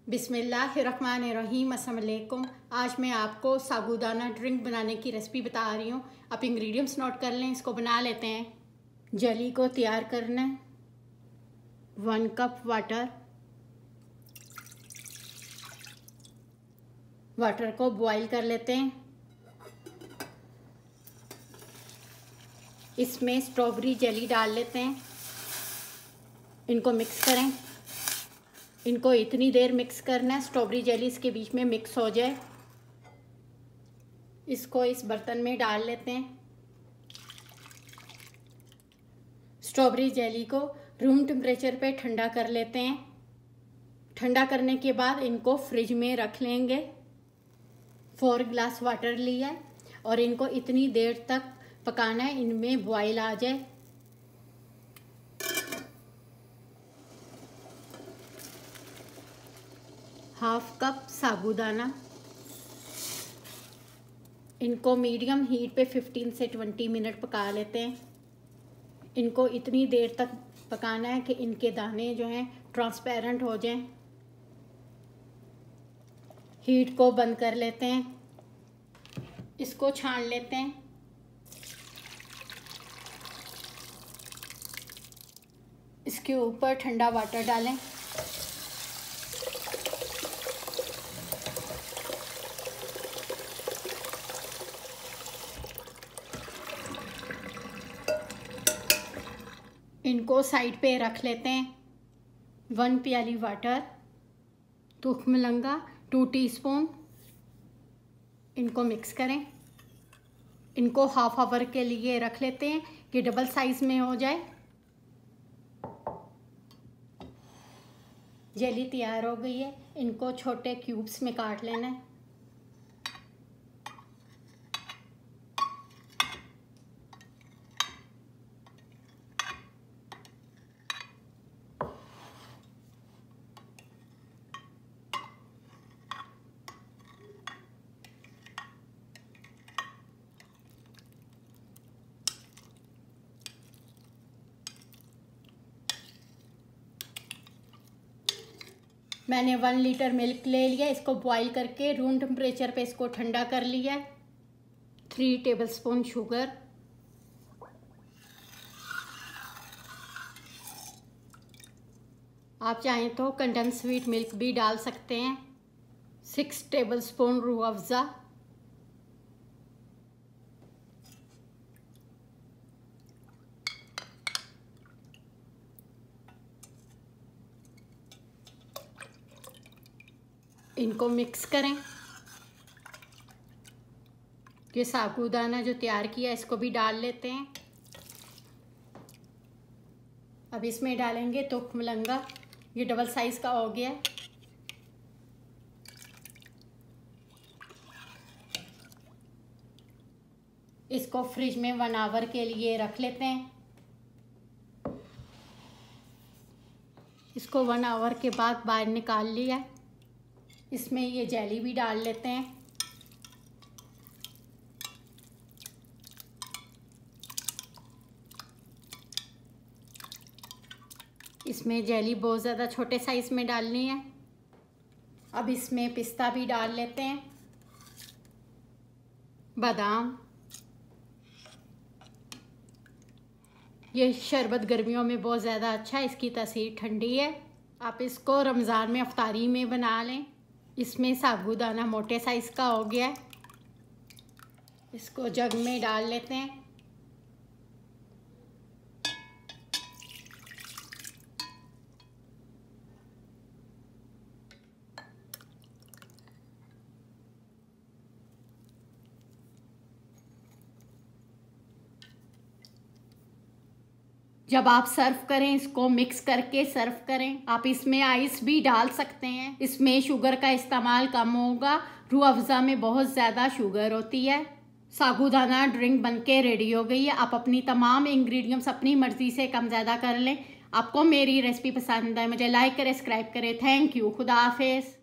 बिस्मिल्लाहिर्रहमानिर्रहीम। अस्सलाम वालेकुम। आज मैं आपको साबूदाना ड्रिंक बनाने की रेसिपी बता रही हूँ। आप इंग्रेडिएंट्स नोट कर लें, इसको बना लेते हैं। जेली को तैयार करना है। 1 कप वाटर को बॉईल कर लेते हैं। इसमें स्ट्रॉबेरी जेली डाल लेते हैं। इनको मिक्स करें। इनको इतनी देर मिक्स करना है स्ट्रॉबेरी जेली इसके बीच में मिक्स हो जाए। इसको इस बर्तन में डाल लेते हैं। स्ट्रॉबेरी जेली को रूम टेम्परेचर पे ठंडा कर लेते हैं। ठंडा करने के बाद इनको फ्रिज में रख लेंगे। 4 ग्लास वाटर लिया है और इनको इतनी देर तक पकाना है इनमें बॉयल आ जाए। हाफ कप साबूदाना, इनको मीडियम हीट पे 15 से 20 मिनट पका लेते हैं। इनको इतनी देर तक पकाना है कि इनके दाने जो हैं ट्रांसपेरेंट हो जाएं। हीट को बंद कर लेते हैं। इसको छान लेते हैं। इसके ऊपर ठंडा वाटर डालें। इनको साइड पे रख लेते हैं। 1 प्याली वाटर, तुख्म लंगा 2 टीस्पून। इनको मिक्स करें। इनको हाफ आवर के लिए रख लेते हैं कि डबल साइज में हो जाए। जेली तैयार हो गई है। इनको छोटे क्यूब्स में काट लेना है। मैंने 1 लीटर मिल्क ले लिया। इसको बॉईल करके रूम टेम्परेचर पे इसको ठंडा कर लिया। 3 टेबलस्पून शुगर, आप चाहें तो कंडेंस स्वीट मिल्क भी डाल सकते हैं। 6 टेबलस्पून रूह अफ़ज़ा, इनको मिक्स करें। ये साबूदाना जो तैयार किया इसको भी डाल लेते हैं। अब इसमें डालेंगे तुख्म लंगा, ये डबल साइज का हो गया। इसको फ्रिज में 1 आवर के लिए रख लेते हैं। इसको 1 आवर के बाद बाहर निकाल लिया। इसमें ये जेली भी डाल लेते हैं। इसमें जेली बहुत ज़्यादा छोटे साइज में डालनी है। अब इसमें पिस्ता भी डाल लेते हैं, बादाम। ये शरबत गर्मियों में बहुत ज़्यादा अच्छा है, इसकी तासीर ठंडी है। आप इसको रमज़ान में अफ्तारी में बना लें। इसमें साबूदाना मोटे साइज़ का हो गया है। इसको जग में डाल लेते हैं। जब आप सर्व करें इसको मिक्स करके सर्व करें। आप इसमें आइस भी डाल सकते हैं, इसमें शुगर का इस्तेमाल कम होगा। रूह अफ़ज़ा में बहुत ज़्यादा शुगर होती है। साबूदाना ड्रिंक बनके रेडी हो गई है। आप अपनी तमाम इंग्रेडिएंट्स अपनी मर्ज़ी से कम ज़्यादा कर लें। आपको मेरी रेसिपी पसंद है, मुझे लाइक करें, सब्सक्राइब करें। Thank you. खुदा हाफिज़।